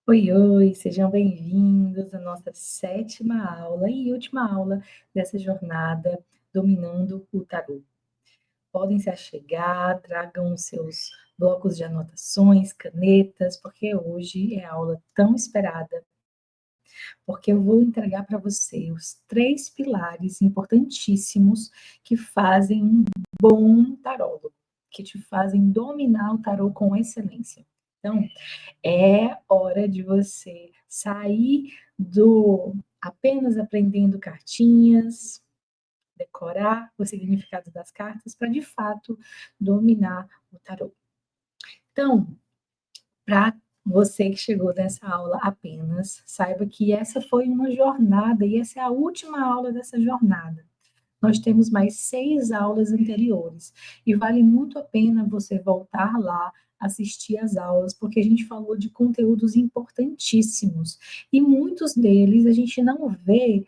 Oi, oi, sejam bem-vindos à nossa sétima aula e última aula dessa jornada dominando o tarô. Podem se achegar, tragam os seus blocos de anotações, canetas, porque hoje é a aula tão esperada, porque eu vou entregar para você os três pilares importantíssimos que fazem um bom tarólogo, que te fazem dominar o tarô com excelência. Então, é hora de você sair do apenas aprendendo cartinhas, decorar o significado das cartas, para de fato dominar o tarô. Então, para você que chegou nessa aula apenas, saiba que essa foi uma jornada e essa é a última aula dessa jornada. Nós temos mais 6 aulas anteriores e vale muito a pena você voltar lá, assistir às aulas, porque a gente falou de conteúdos importantíssimos e muitos deles a gente não vê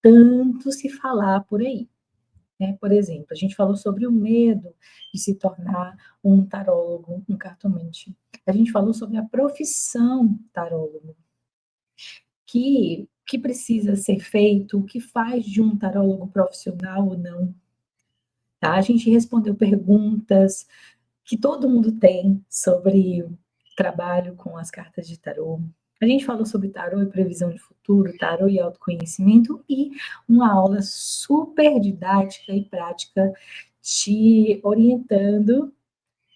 tanto se falar por aí, né? Por exemplo, a gente falou sobre o medo de se tornar um tarólogo, um cartomante. A gente falou sobre a profissão tarólogo, que precisa ser feito, o que faz de um tarólogo profissional ou não. Tá? A gente respondeu perguntas que todo mundo tem sobre trabalho com as cartas de tarô. A gente falou sobre tarô e previsão de futuro, tarô e autoconhecimento e uma aula super didática e prática te orientando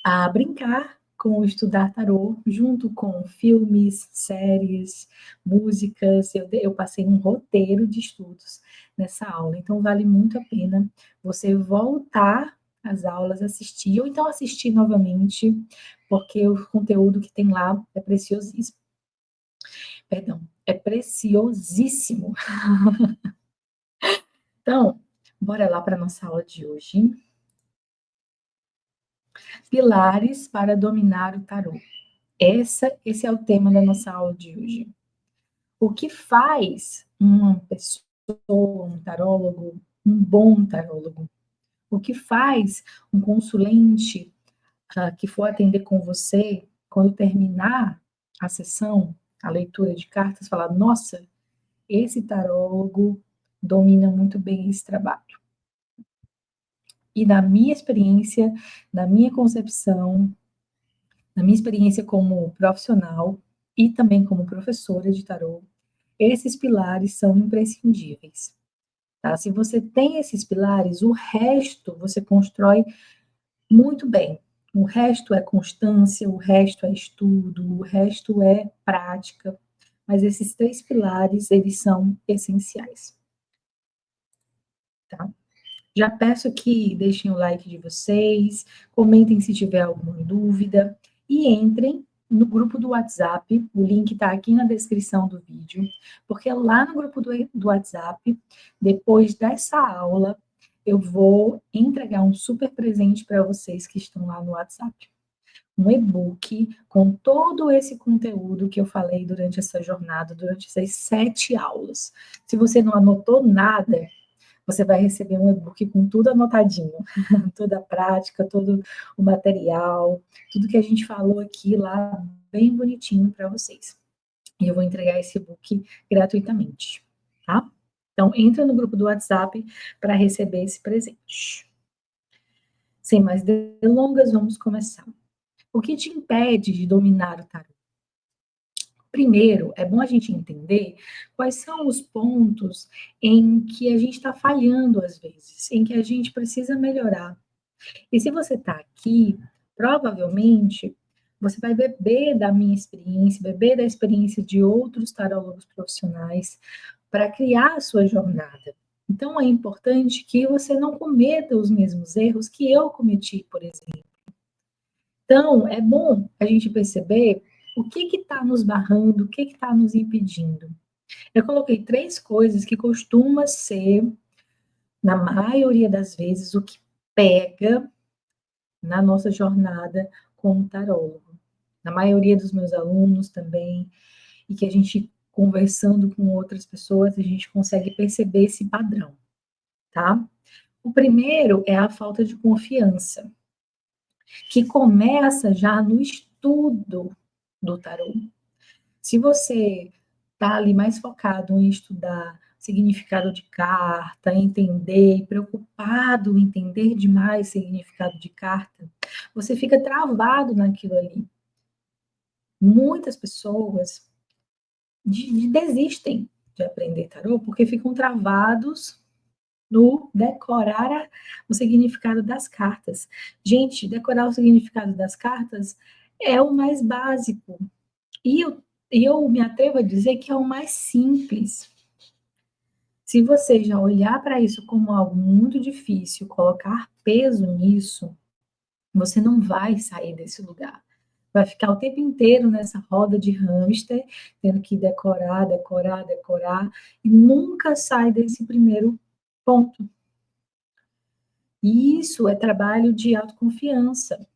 a brincar com estudar tarô, junto com filmes, séries, músicas. Eu passei um roteiro de estudos nessa aula, então vale muito a pena você voltar às aulas, assistir, ou então assistir novamente, porque o conteúdo que tem lá é preciosíssimo. Perdão, é preciosíssimo. Então, bora lá para a nossa aula de hoje. Pilares para dominar o tarô. Esse é o tema da nossa aula de hoje. O que faz uma pessoa, um tarólogo, um bom tarólogo? O que faz um consulente que for atender com você, quando terminar a sessão, a leitura de cartas, falar: nossa, esse tarólogo domina muito bem esse trabalho. E na minha experiência, na minha concepção, na minha experiência como profissional e também como professora de tarô, esses pilares são imprescindíveis. Tá? Se você tem esses pilares, o resto você constrói muito bem. O resto é constância, o resto é estudo, o resto é prática. Mas esses três pilares, eles são essenciais. Tá? Já peço que deixem o like de vocês, comentem se tiver alguma dúvida e entrem no grupo do WhatsApp, o link está aqui na descrição do vídeo, porque lá no grupo do WhatsApp, depois dessa aula, eu vou entregar um super presente para vocês que estão lá no WhatsApp. Um e-book com todo esse conteúdo que eu falei durante essa jornada, durante essas 7 aulas. Se você não anotou nada, você vai receber um e-book com tudo anotadinho, toda a prática, todo o material, tudo que a gente falou aqui lá, bem bonitinho para vocês. E eu vou entregar esse e-book gratuitamente, tá? Então, entra no grupo do WhatsApp para receber esse presente. Sem mais delongas, vamos começar. O que te impede de dominar o tarô? Primeiro, é bom a gente entender quais são os pontos em que a gente está falhando às vezes, em que a gente precisa melhorar. E se você está aqui, provavelmente você vai beber da minha experiência, beber da experiência de outros tarólogos profissionais para criar a sua jornada. Então é importante que você não cometa os mesmos erros que eu cometi, por exemplo. Então, é bom a gente perceber o que está nos barrando, o que está nos impedindo. Eu coloquei 3 coisas que costuma ser, na maioria das vezes, o que pega na nossa jornada como tarólogo. Na maioria dos meus alunos também, e que a gente, conversando com outras pessoas, a gente consegue perceber esse padrão, tá? O primeiro é a falta de confiança, que começa já no estudo do tarô. Se você está ali mais focado em estudar significado de carta, entender, e preocupado em entender demais significado de carta, você fica travado naquilo ali. Muitas pessoas desistem de aprender tarô porque ficam travados no decorar o significado das cartas. Gente, decorar o significado das cartas é o mais básico. E eu me atrevo a dizer que é o mais simples. Se você já olhar para isso como algo muito difícil, colocar peso nisso, você não vai sair desse lugar. Vai ficar o tempo inteiro nessa roda de hamster, tendo que decorar, decorar, decorar, e nunca sai desse primeiro ponto. E isso é trabalho de autoconfiança,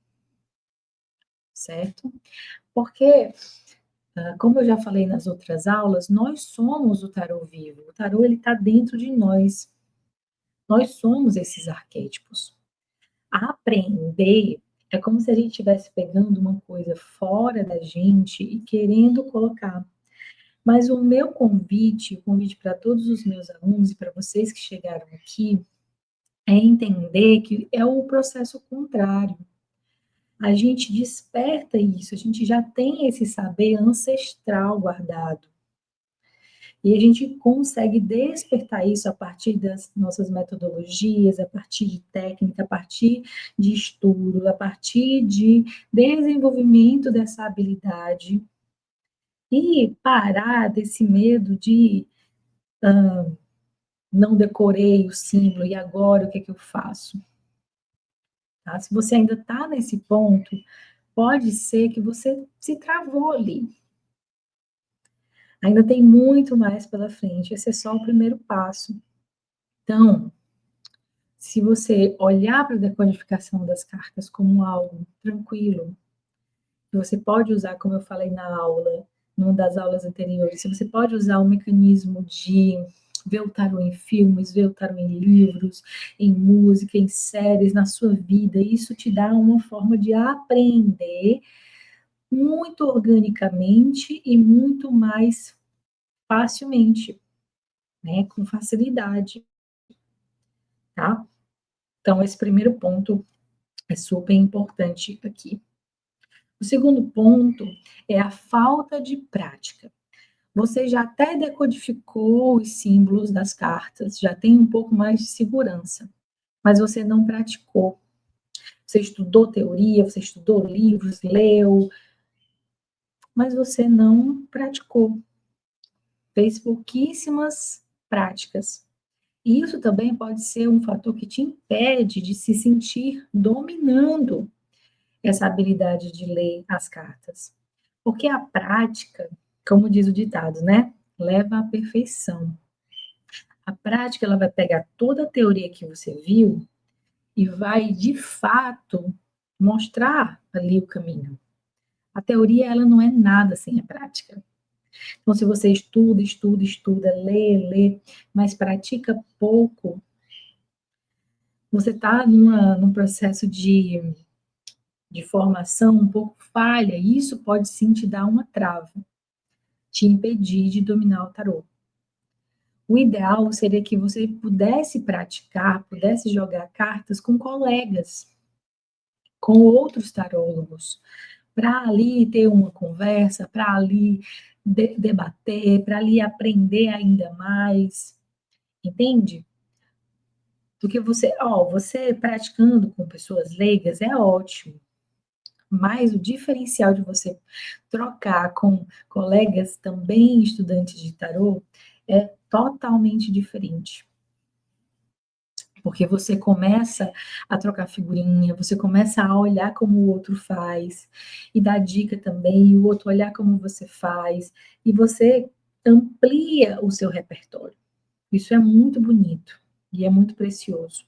certo? Porque, como eu já falei nas outras aulas, nós somos o tarô vivo. O tarô, ele está dentro de nós. Nós somos esses arquétipos. Aprender é como se a gente estivesse pegando uma coisa fora da gente e querendo colocar. Mas o convite para todos os meus alunos e para vocês que chegaram aqui, é entender que é o processo contrário. A gente desperta isso, a gente já tem esse saber ancestral guardado. E a gente consegue despertar isso a partir das nossas metodologias, a partir de técnica, a partir de estudo, a partir de desenvolvimento dessa habilidade e parar desse medo de não decorei o símbolo e agora o que é que eu faço? Tá? Se você ainda está nesse ponto, pode ser que você se travou ali. Ainda tem muito mais pela frente, esse é só o primeiro passo. Então, se você olhar para a decodificação das cartas como algo tranquilo, que você pode usar, como eu falei na aula, numa das aulas anteriores, se você pode usar o mecanismo de ver o tarô em filmes, ver o tarô em livros, em música, em séries, na sua vida, isso te dá uma forma de aprender muito organicamente e muito mais facilmente, né, com facilidade, tá? Então, esse primeiro ponto é super importante aqui. O segundo ponto é a falta de prática. Você já até decodificou os símbolos das cartas, já tem um pouco mais de segurança, mas você não praticou. Você estudou teoria, você estudou livros, leu, mas você não praticou. Fez pouquíssimas práticas. E isso também pode ser um fator que te impede de se sentir dominando essa habilidade de ler as cartas. Porque a prática, como diz o ditado, né, leva à perfeição. A prática, ela vai pegar toda a teoria que você viu e vai, de fato, mostrar ali o caminho. A teoria, ela não é nada sem a prática. Então, se você estuda, estuda, estuda, lê, mas pratica pouco, você está num processo de formação um pouco falha, e isso pode sim te dar uma trava, te impedir de dominar o tarô. O ideal seria que você pudesse praticar, pudesse jogar cartas com colegas, com outros tarólogos, para ali ter uma conversa, para ali debater, para ali aprender ainda mais, entende? Porque você praticando com pessoas leigas é ótimo, mas o diferencial de você trocar com colegas também estudantes de tarô é totalmente diferente. Porque você começa a trocar figurinha, você começa a olhar como o outro faz, e dar dica também, e o outro olhar como você faz, e você amplia o seu repertório. Isso é muito bonito e é muito precioso,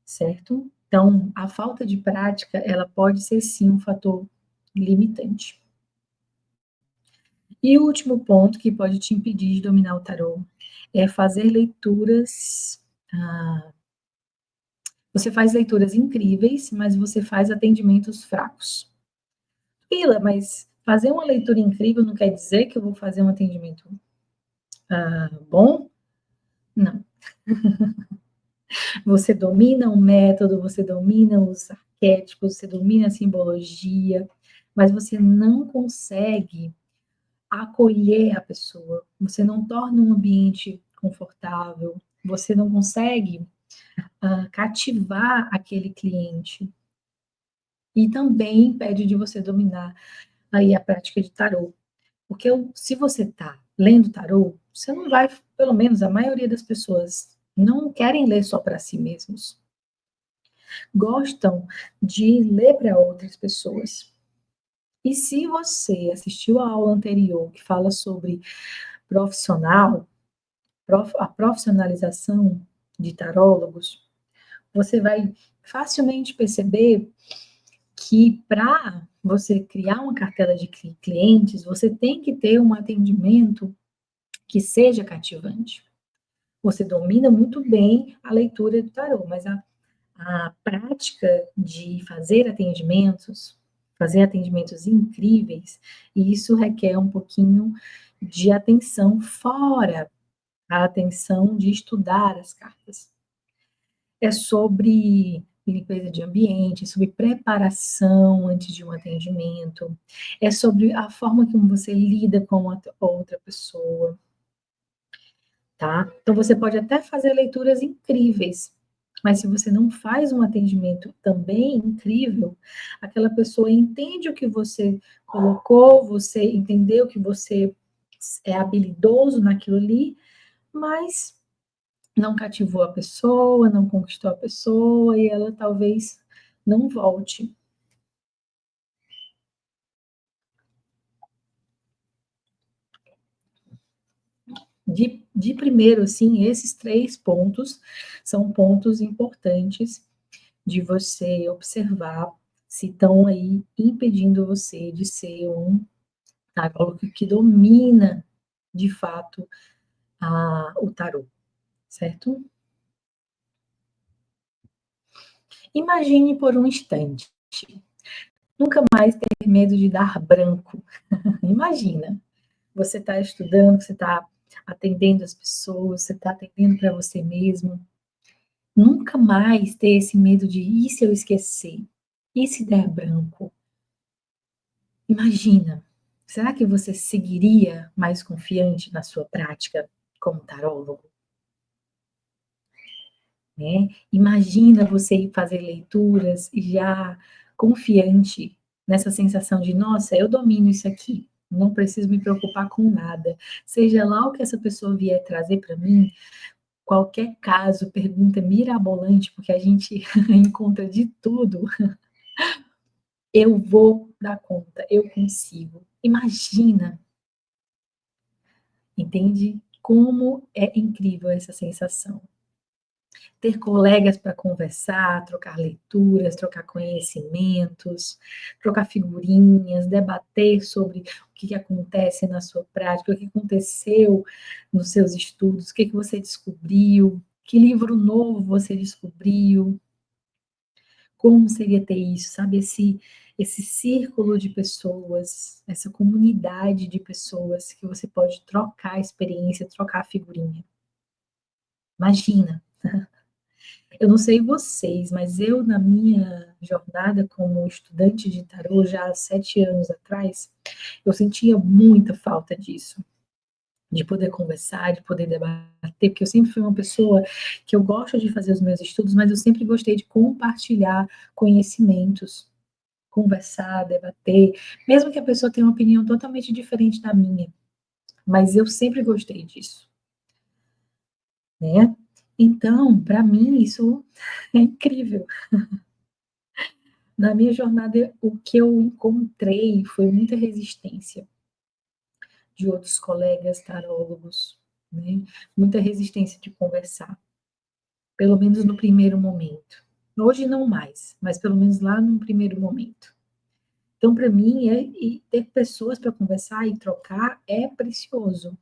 certo? Então, a falta de prática, ela pode ser sim um fator limitante. E o último ponto que pode te impedir de dominar o tarô é fazer leituras. Você faz leituras incríveis, mas você faz atendimentos fracos. Pila, mas Fazer uma leitura incrível não quer dizer que eu vou fazer um atendimento bom? Não. Você domina o método, você domina os arquétipos, você domina a simbologia, mas você não consegue acolher a pessoa, você não torna um ambiente confortável, você não consegue cativar aquele cliente. E também impede de você dominar aí a prática de tarô. Porque se você está lendo tarô, você não vai, pelo menos a maioria das pessoas, não querem ler só para si mesmos. Gostam de ler para outras pessoas. E se você assistiu a aula anterior que fala sobre a profissionalização de tarólogos, você vai facilmente perceber que para você criar uma cartela de clientes, você tem que ter um atendimento que seja cativante. Você domina muito bem a leitura do tarô, mas a prática de fazer atendimentos incríveis, e isso requer um pouquinho de atenção fora a atenção de estudar as cartas. É sobre limpeza de ambiente, é sobre preparação antes de um atendimento, é sobre a forma como você lida com a outra pessoa, tá? Então você pode até fazer leituras incríveis, mas se você não faz um atendimento também incrível, aquela pessoa entende o que você colocou, você entendeu que você é habilidoso naquilo ali, mas não cativou a pessoa, não conquistou a pessoa e ela talvez não volte. De primeiro, assim, esses 3 pontos são pontos importantes de você observar se estão aí impedindo você de ser um tarólogo que domina, de fato, o tarô, certo? Imagine por um instante, nunca mais ter medo de dar branco. Imagina, você está estudando, você está atendendo as pessoas, você está atendendo para você mesmo. Nunca mais ter esse medo de e se eu esquecer? E se der branco? Imagina, será que você seguiria mais confiante na sua prática como tarólogo? Né? Imagina você ir fazer leituras e já confiante nessa sensação de, nossa, eu domino isso aqui, não preciso me preocupar com nada. Seja lá o que essa pessoa vier trazer para mim, qualquer caso, pergunta mirabolante, porque a gente encontra de tudo, eu vou dar conta, eu consigo. Imagina, entende? Como é incrível essa sensação. Ter colegas para conversar, trocar leituras, trocar conhecimentos, trocar figurinhas, debater sobre o que acontece na sua prática, o que aconteceu nos seus estudos, o que você descobriu, que livro novo você descobriu, como seria ter isso, sabe? Esse círculo de pessoas, essa comunidade de pessoas que você pode trocar experiência, trocar figurinha. Imagina. Eu não sei vocês, mas eu, na minha jornada como estudante de tarô, já há 7 anos atrás, eu sentia muita falta disso, de poder conversar, de poder debater, porque eu sempre fui uma pessoa que eu gosto de fazer os meus estudos, mas eu sempre gostei de compartilhar conhecimentos, conversar, debater, mesmo que a pessoa tenha uma opinião totalmente diferente da minha, mas eu sempre gostei disso, né? Então, para mim, isso é incrível. Na minha jornada, o que eu encontrei foi muita resistência de outros colegas tarólogos, né? Muita resistência de conversar, pelo menos no primeiro momento. Hoje não mais, mas pelo menos lá no primeiro momento. Então, para mim, e ter pessoas para conversar e trocar é precioso,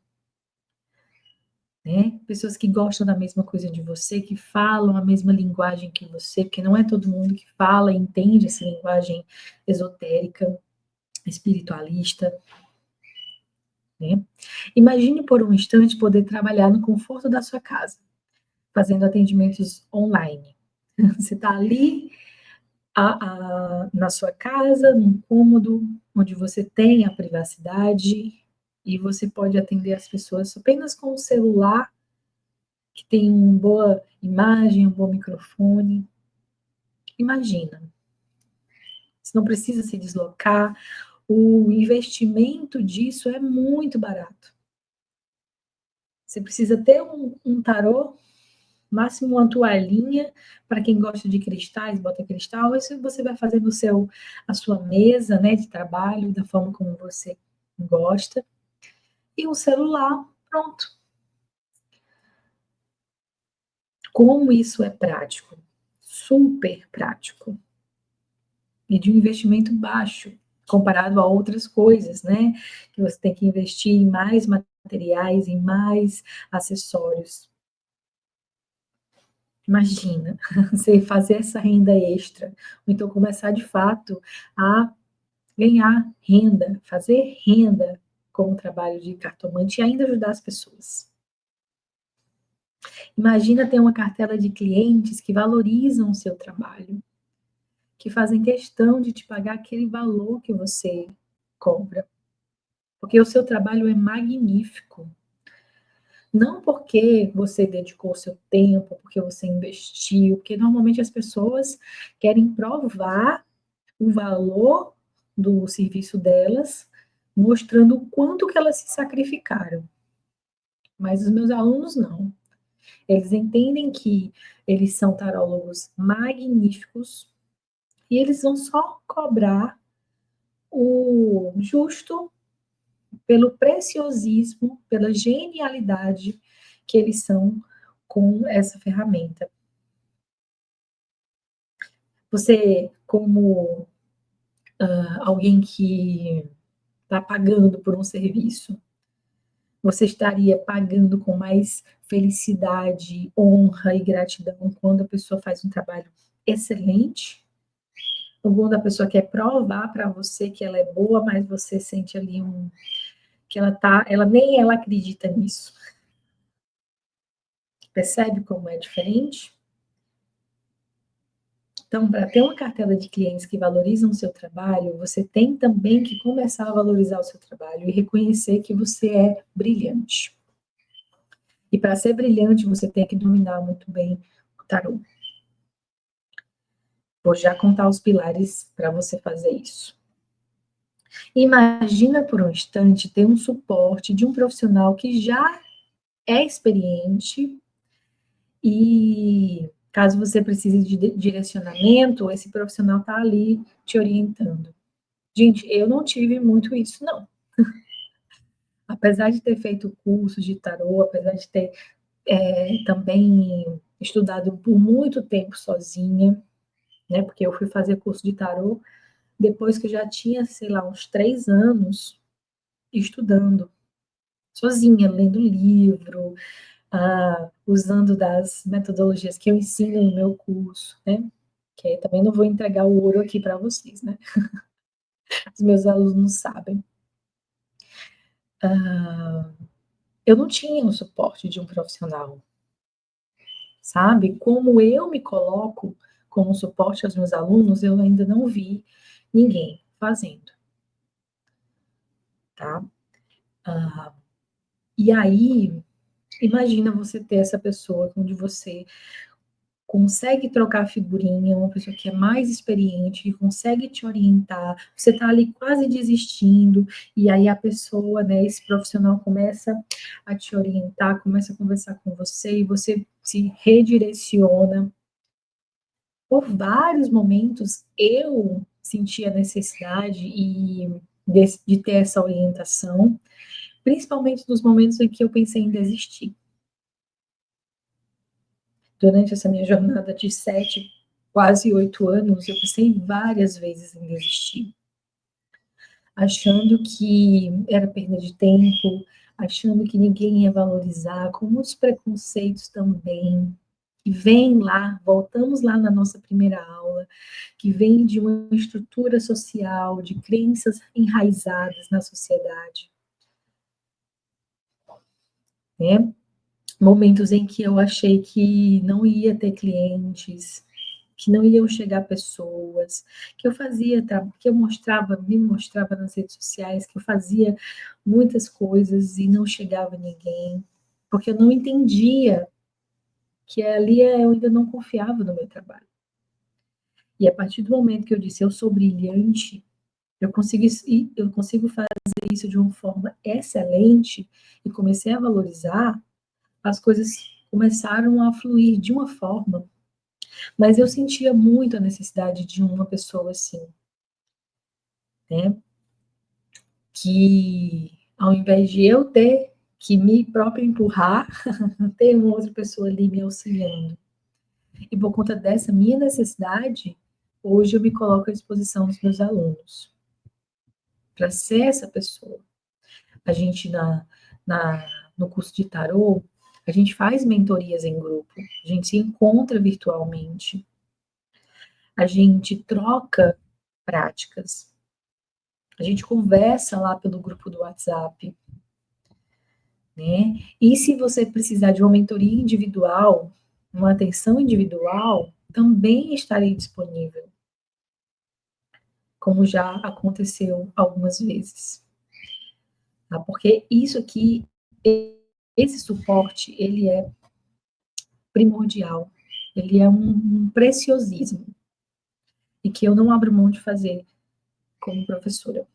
né? Pessoas que gostam da mesma coisa de você, que falam a mesma linguagem que você, porque não é todo mundo que fala e entende essa linguagem esotérica. espiritualista, né? Imagine por um instante poder trabalhar no conforto da sua casa, fazendo atendimentos online. Você está ali na sua casa, num cômodo onde você tem a privacidade e você pode atender as pessoas apenas com o celular, que tem uma boa imagem, um bom microfone. Imagina, você não precisa se deslocar, o investimento disso é muito barato. Você precisa ter um tarô, máximo uma toalhinha, para quem gosta de cristais, bota cristal, isso você vai fazer a sua mesa, né, de trabalho, da forma como você gosta, e um celular, pronto. Como isso é prático? Super prático. E de um investimento baixo, comparado a outras coisas, né? Que você tem que investir em mais materiais, em mais acessórios. Imagina, você fazer essa renda extra, ou então começar de fato a ganhar renda, fazer renda com o trabalho de cartomante e ainda ajudar as pessoas. Imagina ter uma cartela de clientes que valorizam o seu trabalho, que fazem questão de te pagar aquele valor que você cobra, porque o seu trabalho é magnífico. Não porque você dedicou o seu tempo, porque você investiu, porque normalmente as pessoas querem provar o valor do serviço delas, mostrando o quanto que elas se sacrificaram. Mas os meus alunos não. Eles entendem que eles são tarólogos magníficos e eles vão só cobrar o justo pelo preciosismo, pela genialidade que eles são com essa ferramenta. Você, como alguém que está pagando por um serviço, você estaria pagando com mais felicidade, honra e gratidão quando a pessoa faz um trabalho excelente? Ou quando a pessoa quer provar para você que ela é boa, mas você sente ali que nem ela acredita nisso. Percebe como é diferente? Então, para ter uma cartela de clientes que valorizam o seu trabalho, você tem também que começar a valorizar o seu trabalho e reconhecer que você é brilhante. E para ser brilhante, você tem que dominar muito bem o tarô. Vou já contar os pilares para você fazer isso. Imagina por um instante ter um suporte de um profissional que já é experiente e caso você precise de direcionamento, esse profissional está ali te orientando. Gente, eu não tive muito isso, não. Apesar de ter feito cursos de tarô, apesar de ter também estudado por muito tempo sozinha, né? Porque eu fui fazer curso de tarô depois que eu já tinha, sei lá, uns 3 anos estudando, sozinha, lendo livro, usando das metodologias que eu ensino no meu curso, né? Que aí também não vou entregar o ouro aqui para vocês, né? Os meus alunos sabem. Eu não tinha o suporte de um profissional, sabe? Como eu me coloco como suporte aos meus alunos, eu ainda não vi ninguém fazendo, tá? E aí, imagina você ter essa pessoa onde você consegue trocar figurinha, uma pessoa que é mais experiente, que consegue te orientar, você está ali quase desistindo, e aí a pessoa, né, esse profissional começa a te orientar, começa a conversar com você, e você se redireciona. Por vários momentos, eu senti a necessidade de ter essa orientação, principalmente nos momentos em que eu pensei em desistir. Durante essa minha jornada de 7, quase 8 anos, eu pensei várias vezes em desistir, achando que era perda de tempo, achando que ninguém ia valorizar, com muitos preconceitos também. que vem lá, voltamos lá na nossa primeira aula, que vem de uma estrutura social, de crenças enraizadas na sociedade, né? Momentos em que eu achei que não ia ter clientes, que não iam chegar pessoas, que eu fazia, que eu mostrava, me mostrava nas redes sociais, que eu fazia muitas coisas e não chegava ninguém, porque eu não entendia que ali eu ainda não confiava no meu trabalho. E a partir do momento que eu disse eu sou brilhante, eu consigo fazer isso de uma forma excelente e comecei a valorizar, as coisas começaram a fluir de uma forma, mas eu sentia muito a necessidade de uma pessoa assim, né? Que ao invés de eu ter que me próprio empurrar, tem uma outra pessoa ali me auxiliando. E por conta dessa minha necessidade, hoje eu me coloco à disposição dos meus alunos para ser essa pessoa. A gente no curso de tarô, a gente faz mentorias em grupo, a gente se encontra virtualmente, a gente troca práticas, a gente conversa lá pelo grupo do WhatsApp, né? E se você precisar de uma mentoria individual, uma atenção individual, também estarei disponível, como já aconteceu algumas vezes. Tá? Porque isso aqui, esse suporte, ele é primordial, ele é um preciosismo, e que eu não abro mão de fazer como professora.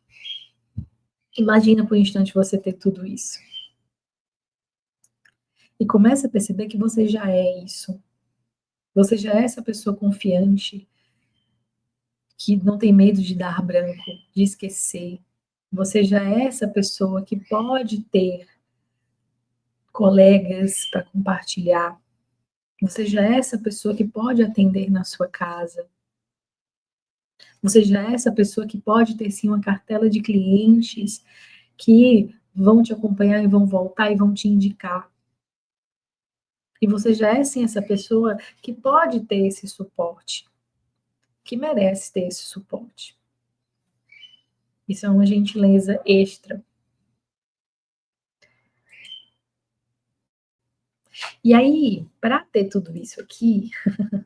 Imagina por um instante você ter tudo isso. E começa a perceber que você já é isso. Você já é essa pessoa confiante, que não tem medo de dar branco, de esquecer. Você já é essa pessoa que pode ter colegas para compartilhar. Você já é essa pessoa que pode atender na sua casa. Você já é essa pessoa que pode ter sim uma cartela de clientes que vão te acompanhar e vão voltar e vão te indicar. E você já é sim essa pessoa que pode ter esse suporte, que merece ter esse suporte. Isso é uma gentileza extra. E aí, para ter tudo isso aqui,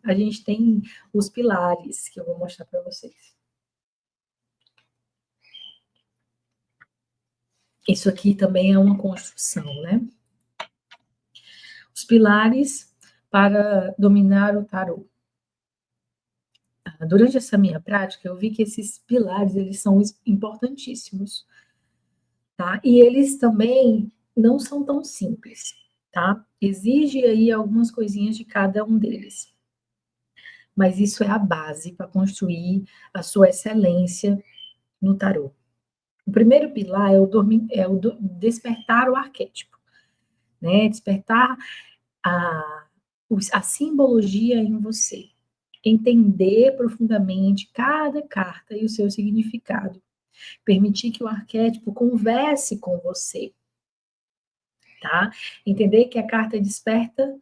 a gente tem os pilares que eu vou mostrar para vocês. Isso aqui também é uma construção, né? Os pilares para dominar o tarô. Durante essa minha prática, eu vi que esses pilares, eles são importantíssimos, tá? E eles também não são tão simples, tá? Exige aí algumas coisinhas de cada um deles. Mas isso é a base para construir a sua excelência no tarô. O primeiro pilar é o despertar o arquétipo, né? Despertar a simbologia em você. Entender profundamente cada carta e o seu significado. Permitir que o arquétipo converse com você, tá? Entender que a carta desperta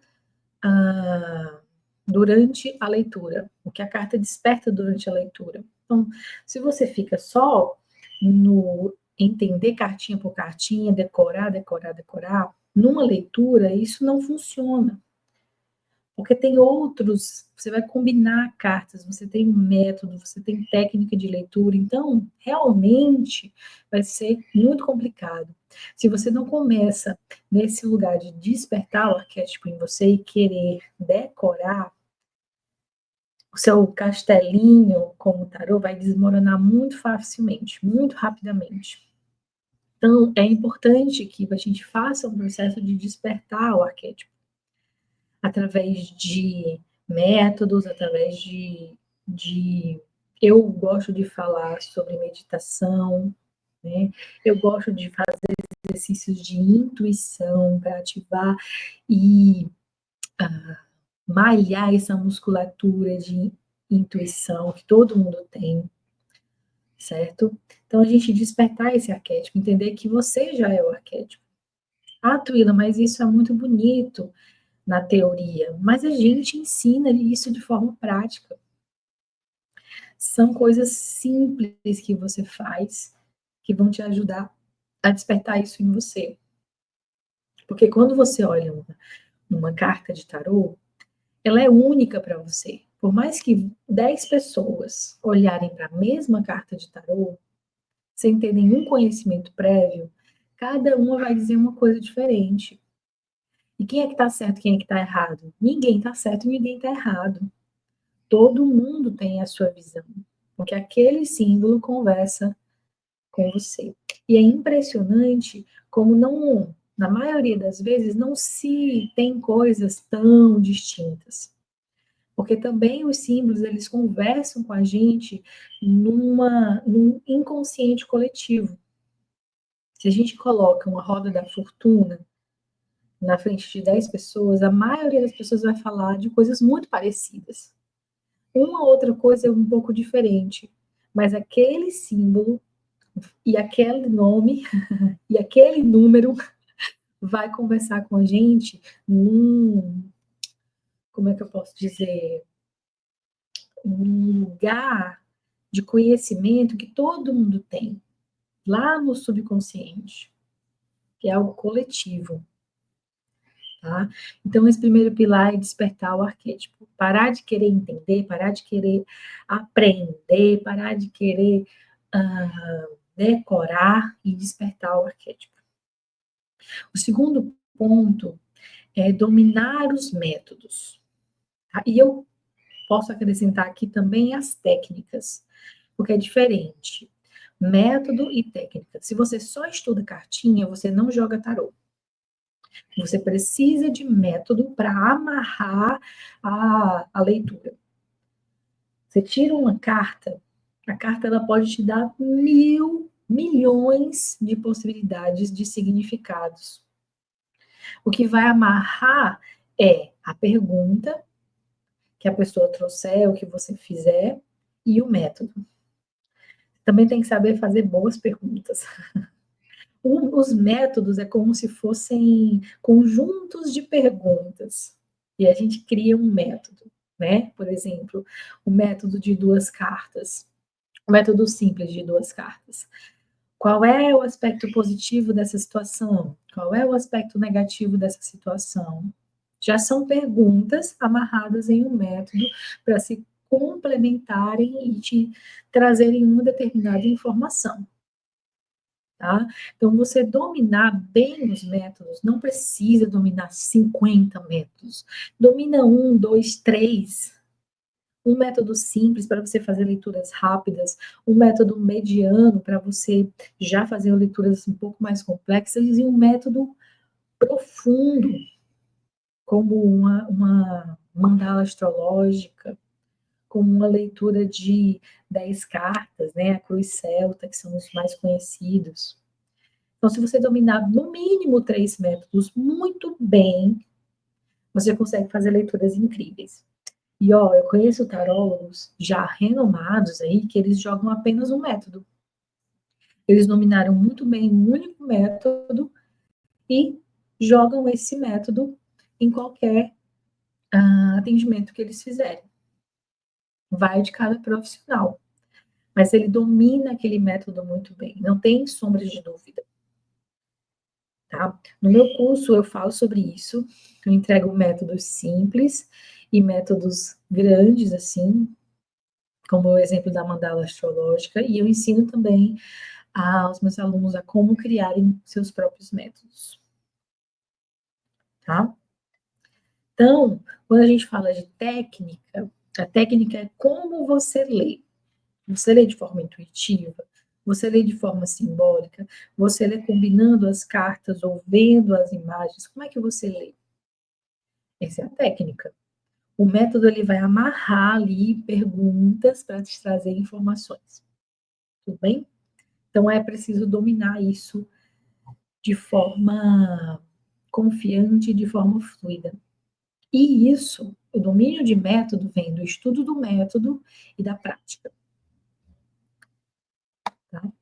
durante a leitura, o que a carta desperta durante a leitura. Então, se você fica só no entender cartinha por cartinha, decorar, decorar, decorar, numa leitura, isso não funciona. Porque tem outros, você vai combinar cartas, você tem um método, você tem técnica de leitura, então realmente vai ser muito complicado. Se você não começa nesse lugar de despertar o arquétipo em você e querer decorar, o seu castelinho como tarô vai desmoronar muito facilmente, muito rapidamente. Então, é importante que a gente faça um processo de despertar o arquétipo através de métodos, através eu gosto de falar sobre meditação, né? Eu gosto de fazer exercícios de intuição para ativar e malhar essa musculatura de intuição que todo mundo tem, certo? Então, a gente despertar esse arquétipo, entender que você já é o arquétipo. Ah, Tuila, mas isso é muito bonito. na teoria, mas a gente ensina isso de forma prática. São coisas simples que você faz que vão te ajudar a despertar isso em você. Porque quando você olha uma carta de tarô, ela é única para você. Por mais que 10 pessoas olharem para a mesma carta de tarô, sem ter nenhum conhecimento prévio, cada uma vai dizer uma coisa diferente. E quem é que está certo, quem é que está errado? Ninguém está certo e ninguém está errado. Todo mundo tem a sua visão, porque aquele símbolo conversa com você. E é impressionante como não, na maioria das vezes, não se tem coisas tão distintas. Porque também os símbolos, eles conversam com a gente num inconsciente coletivo. Se a gente coloca uma roda da fortuna na frente de 10 pessoas, a maioria das pessoas vai falar de coisas muito parecidas. Uma outra coisa é um pouco diferente, mas aquele símbolo e aquele nome e aquele número vai conversar com a gente como é que eu posso dizer, um lugar de conhecimento que todo mundo tem, lá no subconsciente, que é algo coletivo. Tá? Então, esse primeiro pilar é despertar o arquétipo. Parar de querer entender, parar de querer aprender, parar de querer decorar e despertar o arquétipo. O segundo ponto é dominar os métodos. Tá? E eu posso acrescentar aqui também as técnicas, porque é diferente. Método e técnica. Se você só estuda cartinha, você não joga tarô. Você precisa de método para amarrar a leitura. Você tira uma carta, a carta ela pode te dar milhões de possibilidades de significados. O que vai amarrar é a pergunta que a pessoa trouxer, o que você fizer, e o método. Também tem que saber fazer boas perguntas. Os métodos é como se fossem conjuntos de perguntas. E a gente cria um método, né? Por exemplo, o método de duas cartas. O método simples de duas cartas. Qual é o aspecto positivo dessa situação? Qual é o aspecto negativo dessa situação? Já são perguntas amarradas em um método para se complementarem e te trazerem uma determinada informação. Tá? Então, você dominar bem os métodos, não precisa dominar 50 métodos. Domina um, dois, três. Um método simples para você fazer leituras rápidas, um método mediano para você já fazer leituras um pouco mais complexas, e um método profundo, como uma mandala astrológica, como uma leitura de 10 cartas, né? A cruz celta, que são os mais conhecidos. Então, se você dominar no mínimo 3 métodos muito bem, você consegue fazer leituras incríveis. E ó, eu conheço tarólogos já renomados aí que eles jogam apenas um método. Eles dominaram muito bem um único método e jogam esse método em qualquer atendimento que eles fizerem. Vai de cada profissional. Mas ele domina aquele método muito bem, não tem sombra de dúvida. Tá? No meu curso eu falo sobre isso, eu entrego métodos simples e métodos grandes, assim, como o exemplo da mandala astrológica, e eu ensino também aos meus alunos a como criarem seus próprios métodos. Tá? Então, quando a gente fala de técnica, a técnica é como você lê. Você lê de forma intuitiva, você lê de forma simbólica, você lê combinando as cartas ou vendo as imagens. Como é que você lê? Essa é a técnica. O método ele vai amarrar ali perguntas para te trazer informações. Tudo bem? Então é preciso dominar isso de forma confiante, de forma fluida. E isso, o domínio de método vem do estudo do método e da prática. Tá?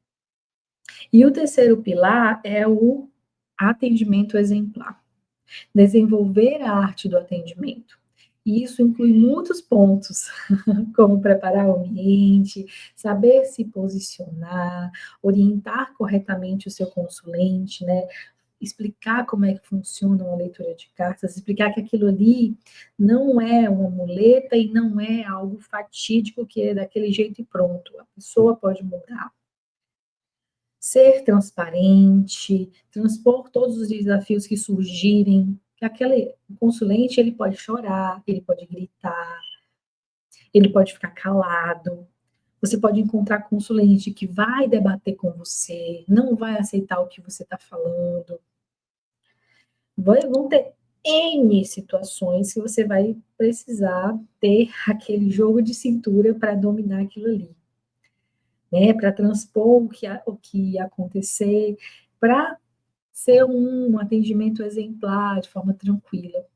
E o terceiro pilar é o atendimento exemplar. Desenvolver a arte do atendimento. E isso inclui muitos pontos, como preparar o ambiente, saber se posicionar, orientar corretamente o seu consulente, né? Explicar como é que funciona uma leitura de cartas, explicar que aquilo ali não é uma muleta e não é algo fatídico que é daquele jeito e pronto. A pessoa pode mudar. Ser transparente, transpor todos os desafios que surgirem. Que aquele consulente, ele pode chorar, ele pode gritar, ele pode ficar calado. Você pode encontrar consulente que vai debater com você, não vai aceitar o que você está falando. Vão ter N situações que você vai precisar ter aquele jogo de cintura para dominar aquilo ali, né? Para transpor o que ia acontecer, para ser um atendimento exemplar, de forma tranquila.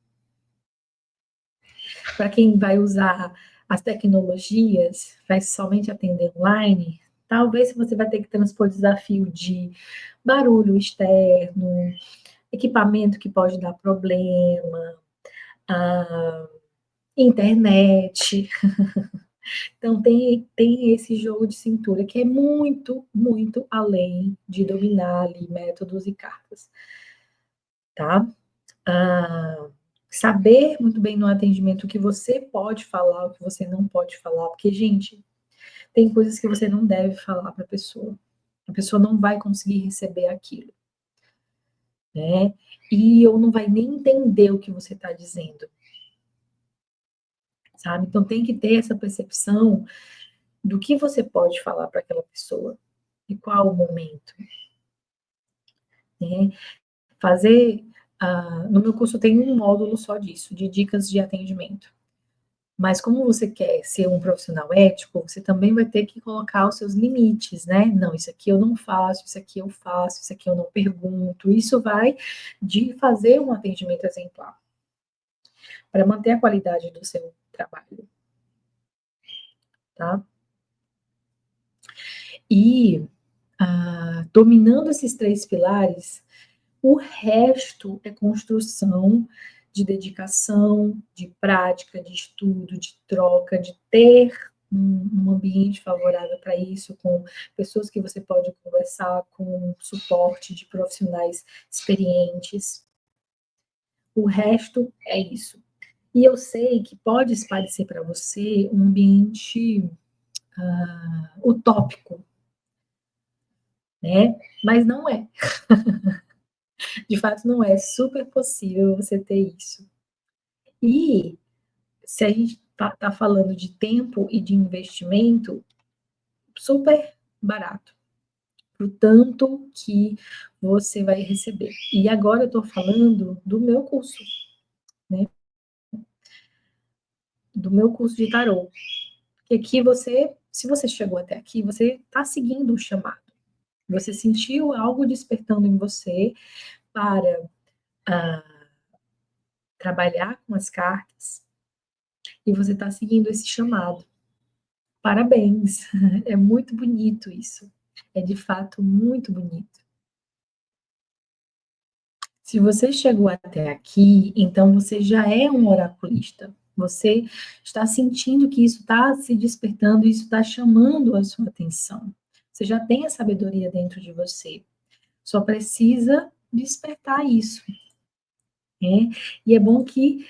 Para quem vai usar as tecnologias, vai somente atender online, talvez você vai ter que transpor desafio de barulho externo, equipamento que pode dar problema, a internet. Então, tem esse jogo de cintura que é muito, muito além de dominar ali métodos e cartas, tá? Saber muito bem no atendimento o que você pode falar, o que você não pode falar, porque, gente, tem coisas que você não deve falar para a pessoa. A pessoa não vai conseguir receber aquilo, né? E ou não vai nem entender o que você está dizendo, sabe? Então tem que ter essa percepção do que você pode falar para aquela pessoa e qual o momento, né? Fazer, no meu curso tem um módulo só disso, de dicas de atendimento. Mas como você quer ser um profissional ético, você também vai ter que colocar os seus limites, né? Não, isso aqui eu não faço, isso aqui eu faço, isso aqui eu não pergunto. Isso vai de fazer um atendimento exemplar, para manter a qualidade do seu trabalho, tá? E dominando esses 3 pilares, o resto é construção de dedicação, de prática, de estudo, de troca, de ter um ambiente favorável para isso, com pessoas que você pode conversar, com suporte de profissionais experientes. O resto é isso. E eu sei que pode parecer para você um ambiente utópico, né? Mas não é. De fato, não é super possível você ter isso. E se a gente tá falando de tempo e de investimento, super barato, pro tanto que você vai receber. E agora eu estou falando do meu curso, né? Do meu curso de tarô. Porque aqui você, se você chegou até aqui, você está seguindo o chamado. Você sentiu algo despertando em você para trabalhar com as cartas e você está seguindo esse chamado. Parabéns, é muito bonito isso. É de fato muito bonito. Se você chegou até aqui, então você já é um oraculista. Você está sentindo que isso está se despertando, isso está chamando a sua atenção. Você já tem a sabedoria dentro de você. Só precisa despertar isso, né? E é bom que,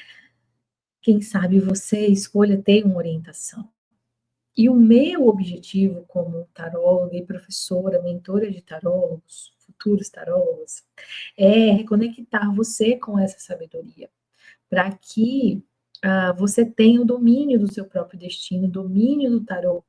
quem sabe, você escolha ter uma orientação. E o meu objetivo como taróloga e professora, mentora de tarólogos, futuros tarólogos, é reconectar você com essa sabedoria, para que você tenha o domínio do seu próprio destino, domínio do tarô,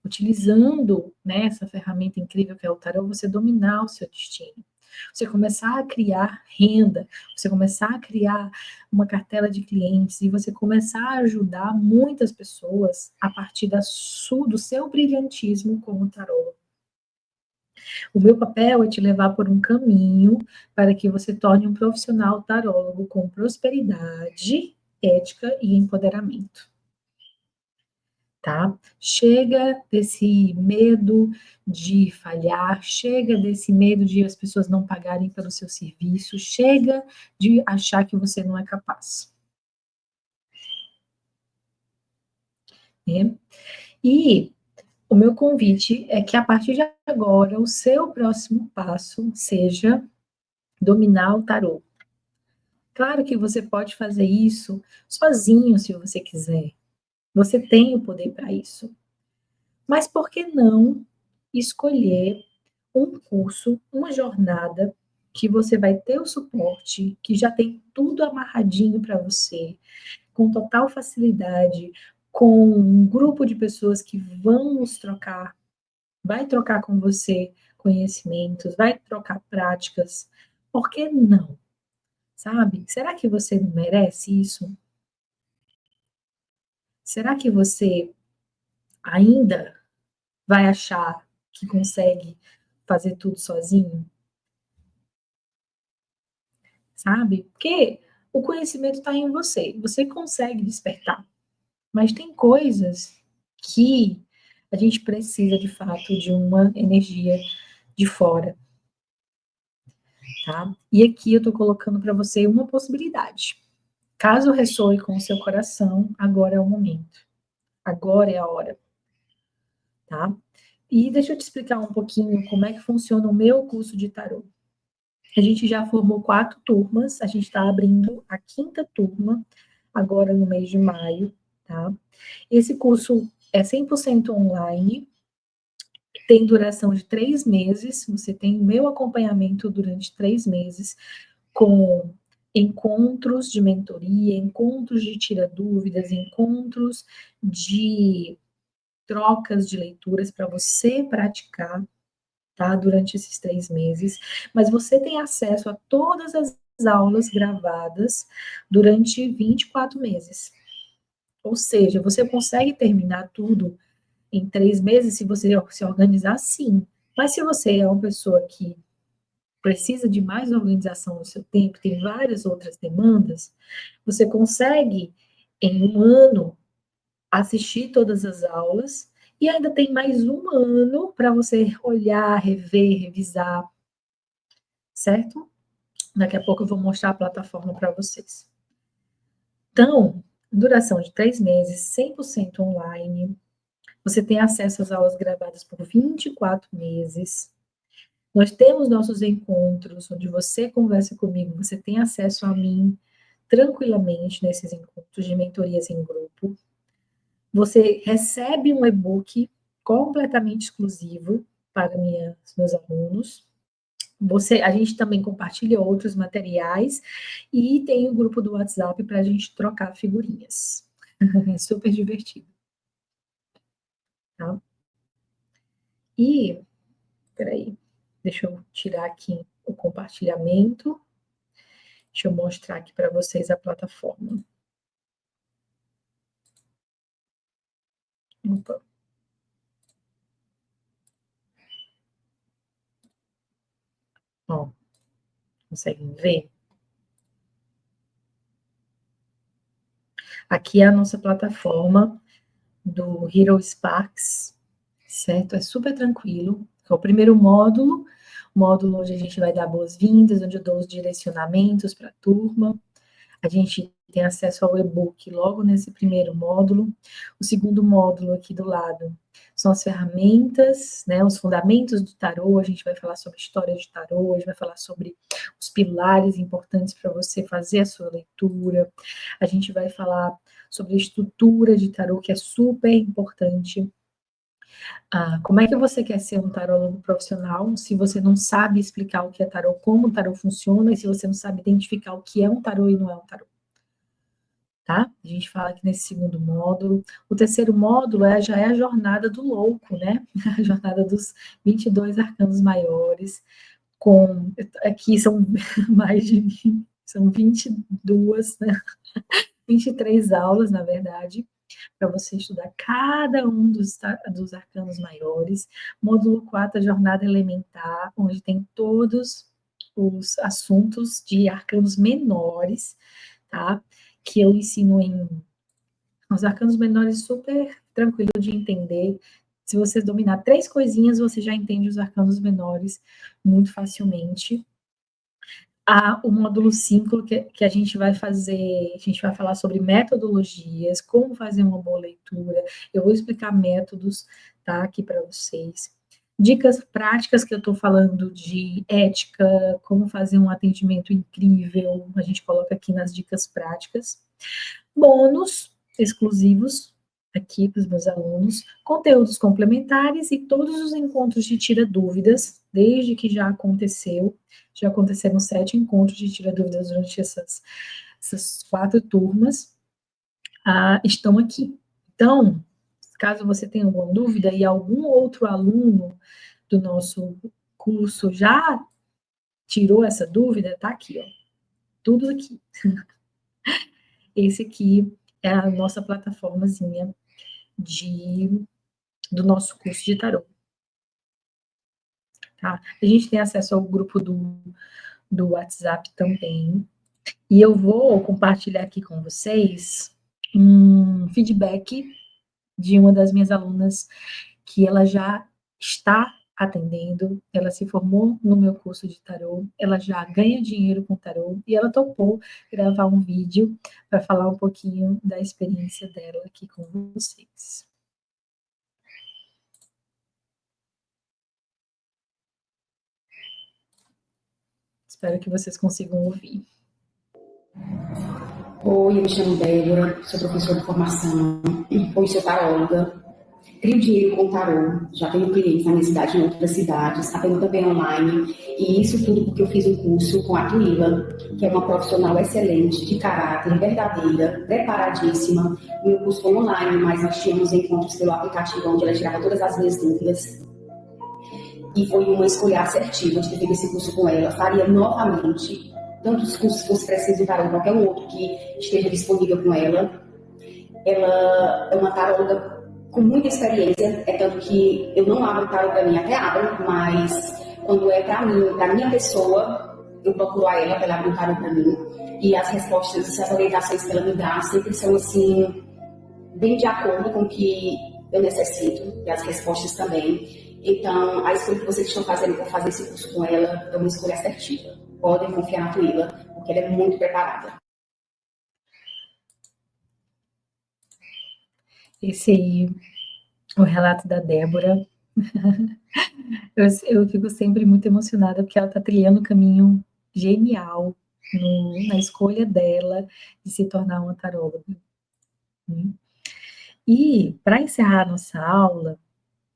utilizando, né, essa ferramenta incrível que é o tarô, você dominar o seu destino. Você começar a criar renda, você começar a criar uma cartela de clientes e você começar a ajudar muitas pessoas a partir do seu brilhantismo como tarô. O meu papel é te levar por um caminho para que você torne um profissional tarólogo com prosperidade, ética e empoderamento. tá? Chega desse medo de falhar, chega desse medo de as pessoas não pagarem pelo seu serviço, chega de achar que você não é capaz, né? E o meu convite é que a partir de agora o seu próximo passo seja dominar o tarô. Claro que você pode fazer isso sozinho, se você quiser. Você tem o poder para isso. Mas por que não escolher um curso, uma jornada que você vai ter o suporte, que já tem tudo amarradinho para você, com total facilidade, com um grupo de pessoas que vamos trocar, vai trocar com você conhecimentos, vai trocar práticas. Por que não? Sabe? Será que você não merece isso? Será que você ainda vai achar que consegue fazer tudo sozinho? Sabe? Porque o conhecimento está em você, você consegue despertar, mas tem coisas que a gente precisa de fato de uma energia de fora, tá? E aqui eu tô colocando para você uma possibilidade. Caso ressoe com o seu coração, agora é o momento, agora é a hora, tá? E deixa eu te explicar um pouquinho como é que funciona o meu curso de tarô. A gente já formou 4 turmas, a gente está abrindo a 5ª turma agora no mês de maio, tá? Esse curso é 100% online, tem duração de 3 meses, você tem o meu acompanhamento durante 3 meses, com encontros de mentoria, encontros de tira dúvidas, encontros de trocas de leituras para você praticar, tá? Durante esses 3 meses, mas você tem acesso a todas as aulas gravadas durante 24 meses. Ou seja, você consegue terminar tudo em 3 meses se você se organizar, sim. Mas se você é uma pessoa que precisa de mais organização no seu tempo, tem várias outras demandas, você consegue, em um ano, assistir todas as aulas e ainda tem mais um ano para você olhar, rever, revisar, certo? Daqui a pouco eu vou mostrar a plataforma para vocês. Então, duração de 3 meses, 100% online. Você tem acesso às aulas gravadas por 24 meses. Nós temos nossos encontros, onde você conversa comigo, você tem acesso a mim tranquilamente nesses encontros de mentorias em grupo. Você recebe um e-book completamente exclusivo para meus alunos. A gente também compartilha outros materiais e tem o grupo do WhatsApp para a gente trocar figurinhas. É super divertido, tá? E, peraí, deixa eu tirar aqui o compartilhamento. Deixa eu mostrar aqui para vocês a plataforma. Opa. Ó, conseguem ver? Aqui é a nossa plataforma do Hero Sparks, certo? É super tranquilo. É o primeiro módulo onde a gente vai dar boas-vindas, onde eu dou os direcionamentos para a turma. A gente tem acesso ao e-book logo nesse primeiro módulo. O segundo módulo aqui do lado são as ferramentas, né, os fundamentos do tarô. A gente vai falar sobre história de tarô, a gente vai falar sobre os pilares importantes para você fazer a sua leitura. A gente vai falar sobre a estrutura de tarô, que é super importante. Como é que você quer ser um tarólogo profissional se você não sabe explicar o que é tarô, como o tarô funciona, e se você não sabe identificar o que é um tarô e não é um tarô? Tá? A gente fala aqui nesse segundo módulo. O terceiro módulo já é a jornada do louco, né? A jornada dos 22 arcanos maiores, com aqui são mais de 20, são 22, né? 23 aulas, na verdade, para você estudar cada um dos arcanos maiores. Módulo 4, a jornada elementar, onde tem todos os assuntos de arcanos menores, tá? Que eu ensino em os arcanos menores super tranquilo de entender. Se você dominar 3 coisinhas, você já entende os arcanos menores muito facilmente. O módulo 5, que a gente vai fazer, a gente vai falar sobre metodologias, como fazer uma boa leitura. Eu vou explicar métodos, tá, aqui para vocês. Dicas práticas que eu estou falando de ética, como fazer um atendimento incrível, a gente coloca aqui nas dicas práticas. Bônus exclusivos aqui para os meus alunos, conteúdos complementares e todos os encontros de tira dúvidas, desde que já aconteceram 7 encontros de tira dúvidas durante essas 4 turmas, estão aqui. Então, caso você tenha alguma dúvida e algum outro aluno do nosso curso já tirou essa dúvida, tá aqui, ó, tudo aqui. Esse aqui é a nossa plataformazinha do nosso curso de tarô. Tá? A gente tem acesso ao grupo do WhatsApp também. E eu vou compartilhar aqui com vocês um feedback de uma das minhas alunas que ela já está atendendo, ela se formou no meu curso de tarô, ela já ganha dinheiro com tarô e ela topou gravar um vídeo para falar um pouquinho da experiência dela aqui com vocês. Espero que vocês consigam ouvir. Oi, eu me chamo Débora, sou professora de formação, hoje sou taróloga, crio dinheiro com tarô, já tenho clientes na minha cidade e em outras cidades, atendo também online, e isso tudo porque eu fiz um curso com a Tuila, que é uma profissional excelente, de caráter, verdadeira, preparadíssima. O meu curso foi online, mas nós tínhamos encontros pelo aplicativo onde ela tirava todas as minhas dúvidas, e foi uma escolha assertiva de ter feito esse curso com ela. Faria novamente tantos cursos que fosse preciso para qualquer um outro que esteja disponível com ela. Ela é uma taróloga com muita experiência, é tanto que eu não abro tarô para mim, até abro, mas quando é para mim, para minha pessoa, eu procuro a ela para ela abrir um tarô para mim. E as respostas, as orientações que ela me dá sempre são assim, bem de acordo com o que eu necessito, e as respostas também. Então, a escolha que vocês estão fazendo para fazer esse curso com ela é uma escolha assertiva. Podem confiar na Tuila, porque ela é muito preparada. Esse aí, o relato da Débora. Eu fico sempre muito emocionada, porque ela está trilhando um caminho genial na escolha dela de se tornar uma taróloga. E, para encerrar a nossa aula,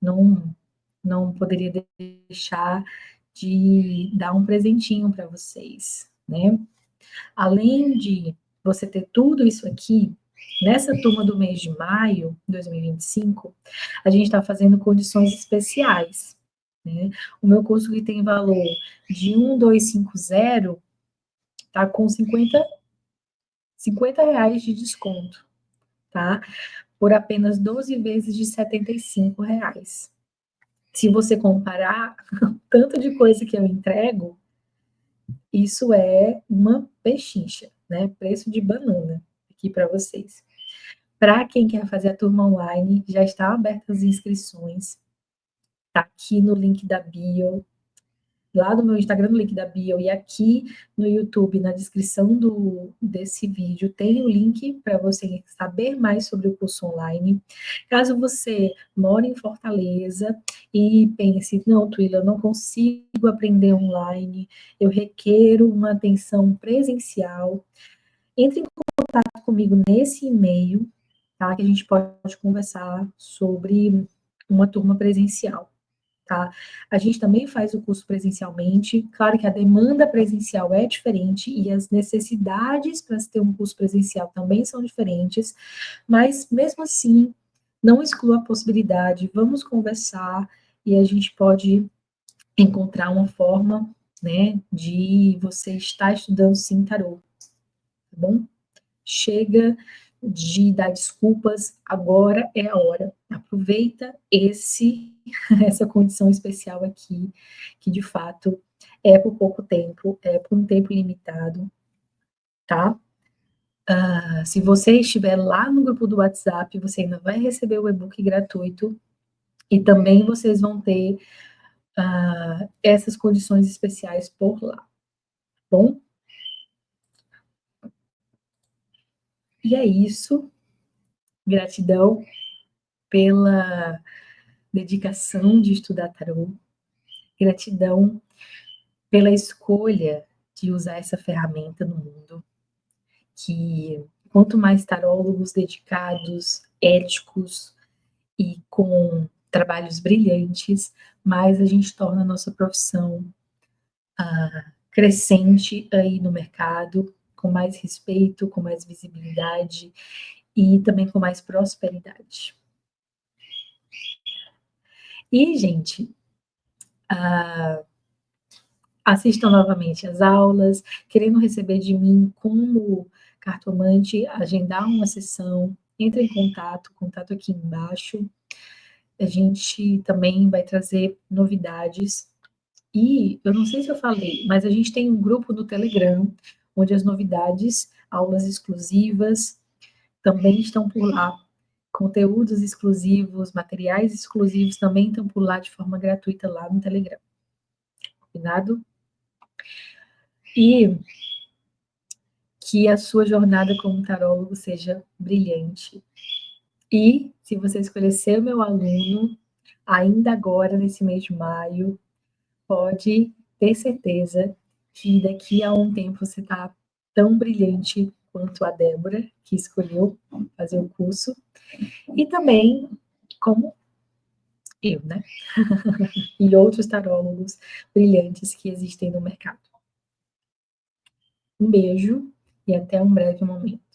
não poderia deixar de dar um presentinho para vocês, né? Além de você ter tudo isso aqui, nessa turma do mês de maio de 2025, a gente está fazendo condições especiais, né? O meu curso que tem valor de 1.250 está com 50 reais de desconto, tá? Por apenas 12 vezes de 75 reais. Se você comparar tanto de coisa que eu entrego, isso é uma pechincha, né? Preço de banana aqui para vocês. Para quem quer fazer a turma online, já está abertas as inscrições. Tá aqui no link da bio, lá no meu Instagram, no link da bio, e aqui no YouTube, na descrição desse vídeo, tem o link para você saber mais sobre o curso online. Caso você mora em Fortaleza e pense, não, Tuila, eu não consigo aprender online, eu requero uma atenção presencial, entre em contato comigo nesse e-mail, tá? Que a gente pode conversar sobre uma turma presencial. Tá? A gente também faz o curso presencialmente, claro que a demanda presencial é diferente e as necessidades para se ter um curso presencial também são diferentes, mas mesmo assim, não exclua a possibilidade, vamos conversar e a gente pode encontrar uma forma, né, de você estar estudando sim tarô, tá bom? Chega de dar desculpas, agora é a hora. Aproveita essa condição especial aqui, que de fato é por pouco tempo, é por um tempo limitado, tá? Se você estiver lá no grupo do WhatsApp, você ainda vai receber o e-book gratuito e também vocês vão ter essas condições especiais por lá, tá bom? E é isso. Gratidão pela dedicação de estudar tarô. Gratidão pela escolha de usar essa ferramenta no mundo. Que quanto mais tarólogos dedicados, éticos e com trabalhos brilhantes, mais a gente torna a nossa profissão crescente aí no mercado, com mais respeito, com mais visibilidade e também com mais prosperidade. E, gente, assistam novamente as aulas, querendo receber de mim como cartomante, agendar uma sessão, entre em contato, contato aqui embaixo. A gente também vai trazer novidades. E eu não sei se eu falei, mas a gente tem um grupo no Telegram, onde as novidades, aulas exclusivas, também estão por lá. Conteúdos exclusivos, materiais exclusivos também estão por lá de forma gratuita lá no Telegram. Combinado? E que a sua jornada como tarólogo seja brilhante. E se você escolher ser o meu aluno, ainda agora, nesse mês de maio, pode ter certeza que daqui a um tempo você está tão brilhante quanto a Débora, que escolheu fazer o curso, e também como eu, né? E outros tarólogos brilhantes que existem no mercado. Um beijo e até um breve momento.